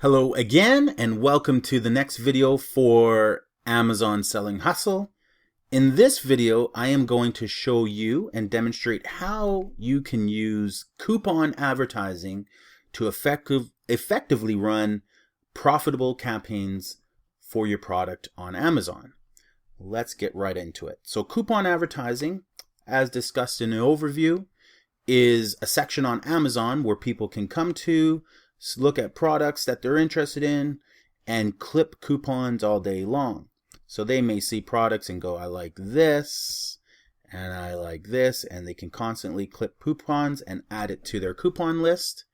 Hello again, and welcome to the next video for Amazon Selling Hustle. In this video, I am going to show you and demonstrate how you can use coupon advertising to effectively run profitable campaigns for your product on Amazon. Let's get right into it. So coupon advertising, as discussed in the overview, is a section on Amazon where people can come to look at products that they're interested in and clip coupons all day long. So they may see products and go, I like this and I like this, and they can constantly clip coupons and add it to their coupon list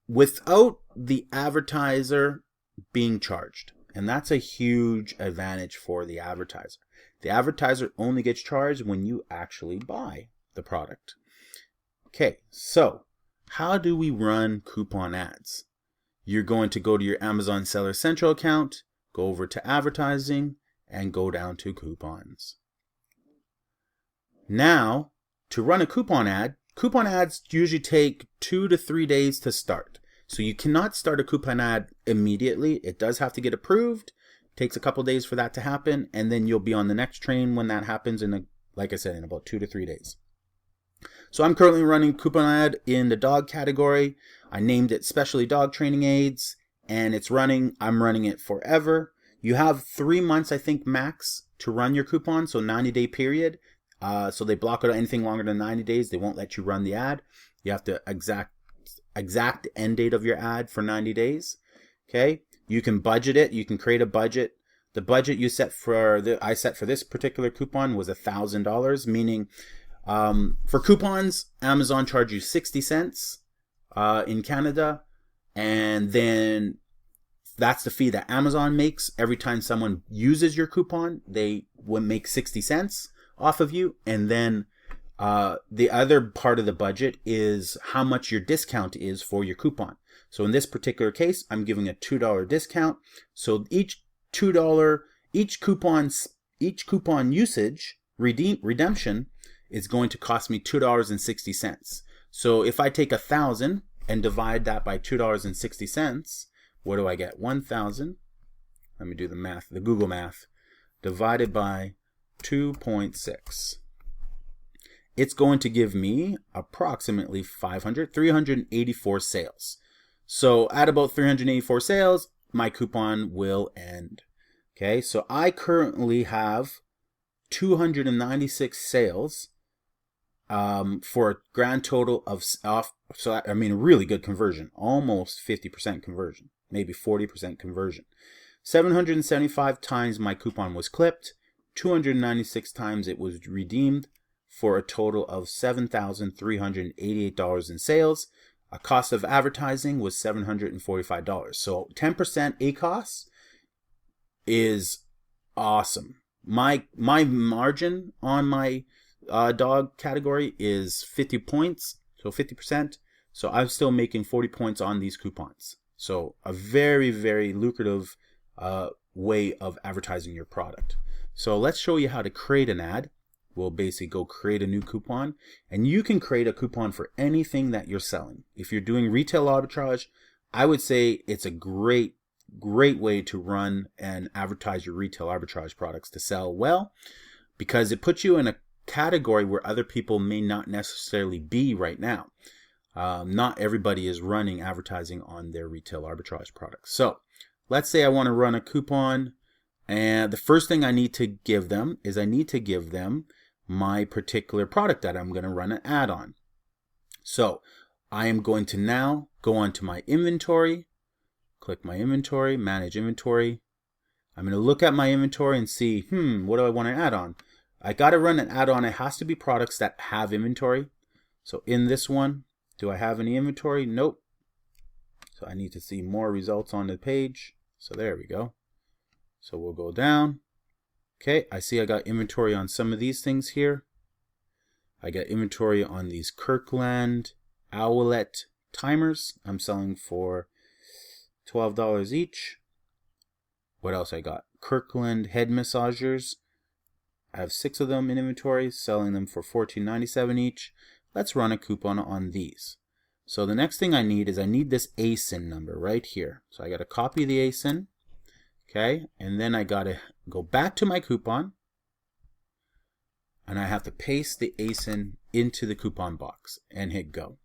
without the advertiser being charged. And that's a huge advantage for the advertiser. The advertiser only gets charged when you actually buy the product. Okay, so how do we run coupon ads? You're going to go to your Amazon Seller Central account, go over to advertising, and go down to coupons. Now, to run a coupon ads usually take 2 to 3 days to start. So you cannot start a coupon ad immediately. It does have to get approved. It takes a couple days for that to happen, and then you'll be on the next train when that happens like I said, in about 2 to 3 days. So I'm currently running coupon ad in the dog category. I named it Specialty Dog Training Aids, and it's running. I'm running it forever. You have 3 months, I think, max to run your coupon, so 90-day period. So they block out anything longer than 90 days. They won't let you run the ad. You have to exact end date of your ad for 90 days. Okay, you can budget it. You can create a budget. The budget you set I set for this particular coupon was $1,000, meaning for coupons, Amazon charges you 60 cents in Canada, and then that's the fee that Amazon makes. Every time someone uses your coupon, they will make 60 cents off of you, and then the other part of the budget is how much your discount is for your coupon. So in this particular case, I'm giving a $2 discount. So each coupon usage redemption is going to cost me $2.60. So if I take 1,000 and divide that by $2.60, what do I get? 1,000. Let me do the math, the Google math, divided by 2.6. It's going to give me approximately 384 sales. So at about 384 sales, my coupon will end. Okay, so I currently have 296 sales for a grand total of really good conversion, almost 50% conversion, maybe 40% conversion. 775 times my coupon was clipped, 296 times it was redeemed, for a total of $7,388 in sales. A cost of advertising was $745. So 10% ACOS is awesome. My margin on my dog category is 50 points, so 50%. So I'm still making 40 points on these coupons. So a very, very lucrative way of advertising your product. So let's show you how to create an ad. We'll basically go create a new coupon, and you can create a coupon for anything that you're selling. If you're doing retail arbitrage, I would say it's a great way to run and advertise your retail arbitrage products to sell well, because it puts you in a category where other people may not necessarily be right now. Not everybody is running advertising on their retail arbitrage products. So let's say I want to run a coupon, and the first thing I need to give them is my particular product that I'm going to run an ad on. So I am going to now go onto my inventory, click my inventory, manage inventory. I'm going to look at my inventory and see, what do I want to add on? I got to run an ad on. It has to be products that have inventory. So in this one, do I have any inventory? Nope. So I need to see more results on the page. So there we go. So we'll go down. Okay, I see I got inventory on some of these things here. I got inventory on these ℂ𝕠𝕒𝕚 timers. I'm selling for $12 each. What else I got? Kirkland head massagers. I have 6 of them in inventory, selling them for $14.97 each. Let's run a coupon on these. So the next thing I need is I need this ASIN number right here. So I got to copy the ASIN, okay, and then I got to go back to my coupon, and I have to paste the ASIN into the coupon box and hit go.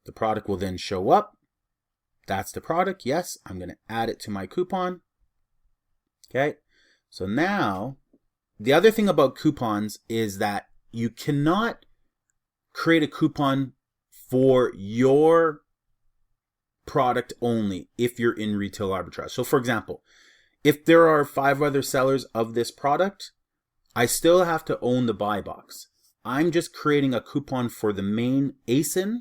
The product will then show up. That's the product. Yes, I'm going to add it to my coupon. Okay, so now the other thing about coupons is that you cannot create a coupon for your product only if you're in retail arbitrage. So for example, if there are 5 other sellers of this product, I still have to own the buy box. I'm just creating a coupon for the main ASIN,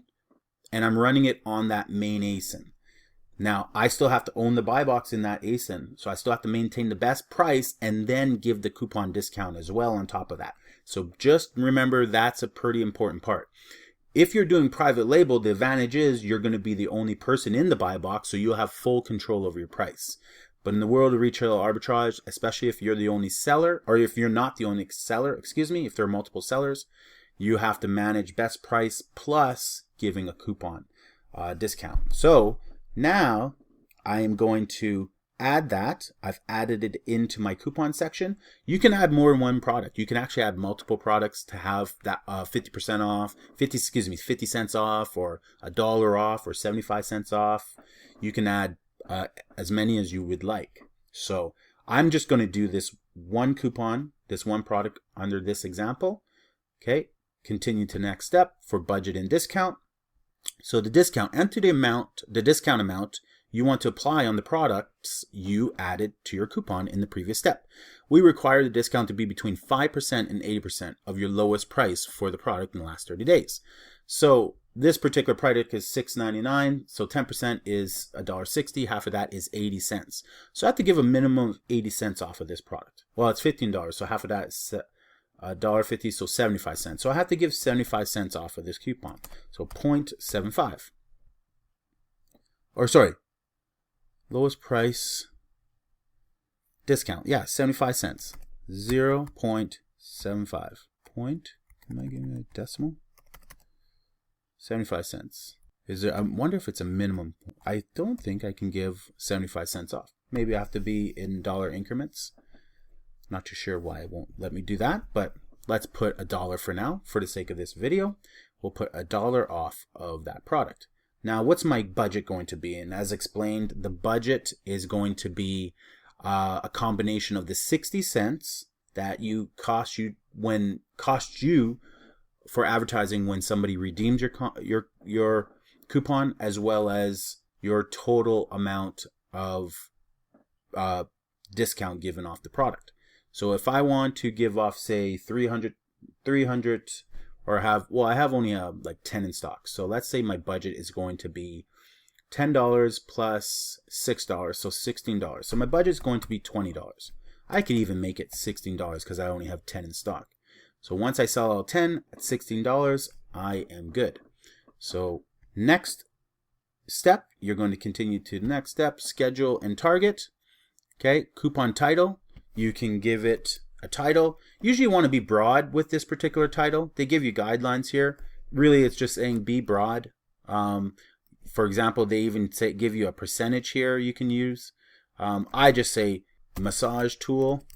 and I'm running it on that main ASIN. Now, I still have to own the buy box in that ASIN, so I still have to maintain the best price and then give the coupon discount as well on top of that. So just remember, that's a pretty important part. If you're doing private label, the advantage is you're going to be the only person in the buy box, so you'll have full control over your price. But in the world of retail arbitrage, especially if you're the only seller, or if you're not the only seller, if there are multiple sellers, you have to manage best price plus giving a coupon discount. So now I am going to add that. I've added it into my coupon section. You can add more than one product. You can actually add multiple products to have that 50% off, 50 cents off, or $1 off, or 75 cents off. You can add as many as you would like. So I'm just going to do this one coupon, this one product under this example. Okay, continue to next step for budget and discount. So the discount, enter the discount amount you want to apply on the products you added to your coupon in the previous step. We require the discount to be between 5% and 80% of your lowest price for the product in the last 30 days. So this particular product is $6.99, so 10% is $1.60, half of that is 80 cents. So I have to give a minimum of 80 cents off of this product. Well, it's $15, so half of that is $1.50, so 75 cents. So I have to give 75 cents off of this coupon. So 0.75. Or sorry, lowest price discount. Yeah, 75 cents. 0.75. Point. Am I giving a decimal? 75 cents. Is there? I wonder if it's a minimum. I don't think I can give 75 cents off. Maybe I have to be in dollar increments. Not too sure why it won't let me do that, but let's put $1 for now. For the sake of this video, we'll put $1 off of that product. Now, what's my budget going to be? And as explained, the budget is going to be a combination of the 60 cents that cost you for advertising when somebody redeems your coupon, as well as your total amount of discount given off the product. So if I want to give off, say, 300, or I have only like 10 in stock. So let's say my budget is going to be $10 plus $6, so $16. So my budget is going to be $20. I could even make it $16 because I only have 10 in stock. So once I sell all 10 at $16, I am good. So next step, you're going to continue to the next step, schedule and target. Okay, coupon title. You can give it a title. Usually you want to be broad with this particular title. They give you guidelines here. Really, it's just saying be broad. For example, they even give you a percentage here you can use. I just say massage tool,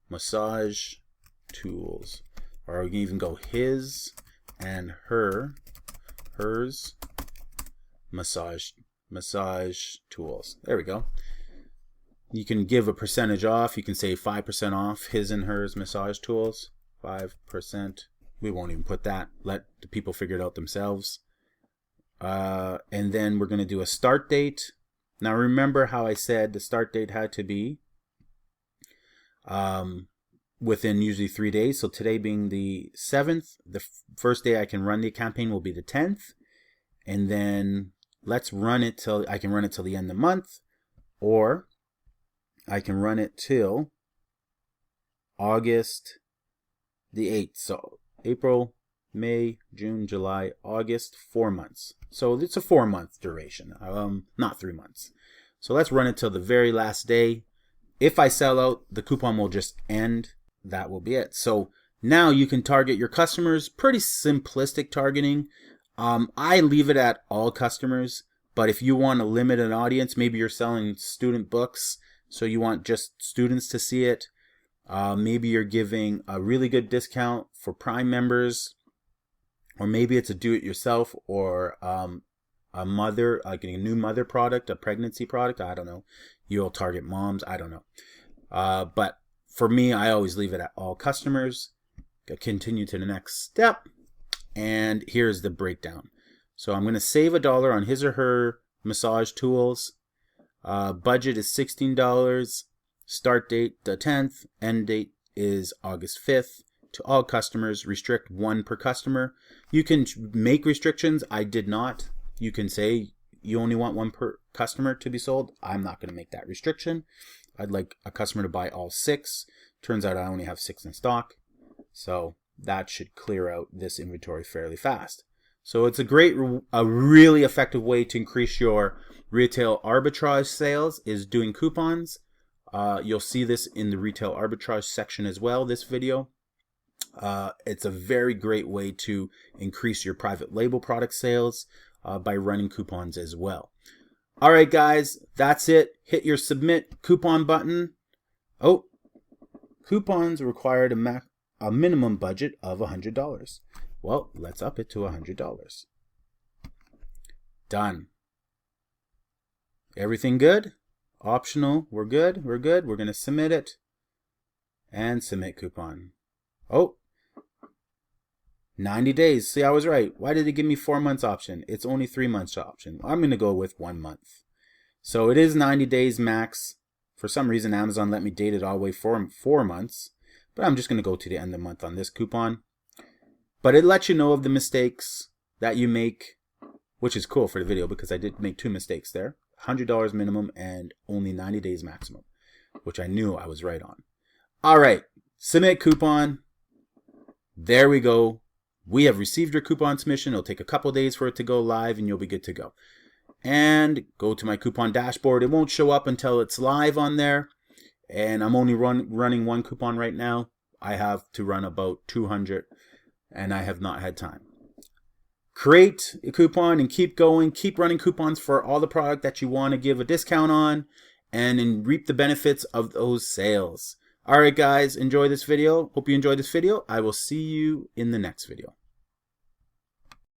massage tools, or you can even go his and hers massage tools. There we go. You can give a percentage off. You can say 5% off his and hers massage tools. 5%. We won't even put that. Let the people figure it out themselves. And then we're going to do a start date. Now remember how I said the start date had to be within usually 3 days. So today being the 7th, the first day I can run the campaign will be the 10th. And then let's run it till I can run it till the end of the month, or I can run it till August the 8th. So April, May, June, July, August, 4 months. So it's a 4-month duration, not 3 months. So let's run it till the very last day. If I sell out, the coupon will just end. That will be it. So now you can target your customers. Pretty simplistic targeting. I leave it at all customers, but if you want to limit an audience, maybe you're selling student books, so you want just students to see it. Maybe you're giving a really good discount for Prime members, or maybe it's a do-it-yourself, or a mother, like a new mother product, a pregnancy product. I don't know. You'll target moms. I don't know. But for me, I always leave it at all customers. Continue to the next step. And here's the breakdown. So I'm going to save $1 on his or her massage tools. Budget is $16. Start date the 10th. End date is August 5th. To all customers, restrict 1 per customer. You can make restrictions. I did not. You can say you only want 1 per customer to be sold. I'm not going to make that restriction. I'd like a customer to buy all 6. Turns out I only have 6 in stock. So that should clear out this inventory fairly fast. So it's a really effective way to increase your retail arbitrage sales is doing coupons. You'll see this in the retail arbitrage section as well, this video. It's a very great way to increase your private label product sales by running coupons as well. All right, guys, that's it. Hit your submit coupon button. Oh, coupons required a minimum budget of $100. Well, let's up it to $100. Done. Everything good? Optional. We're good. We're good. We're going to submit it. And submit coupon. Oh, 90 days. See, I was right. Why did it give me 4 months option? It's only 3 months option. I'm going to go with 1 month. So it is 90 days max. For some reason, Amazon let me date it all the way for 4 months. But I'm just going to go to the end of the month on this coupon. But it lets you know of the mistakes that you make, which is cool for the video because I did make 2 mistakes there. $100 minimum and only 90 days maximum, which I knew I was right on. All right, submit coupon. There we go. We have received your coupon submission. It'll take a couple days for it to go live and you'll be good to go. And go to my coupon dashboard. It won't show up until it's live on there. And I'm only running 1 coupon right now. I have to run about 200 and I have not had time. Create a coupon and keep going. Keep running coupons for all the product that you want to give a discount on and reap the benefits of those sales. All right, guys, enjoy this video. Hope you enjoyed this video. I will see you in the next video.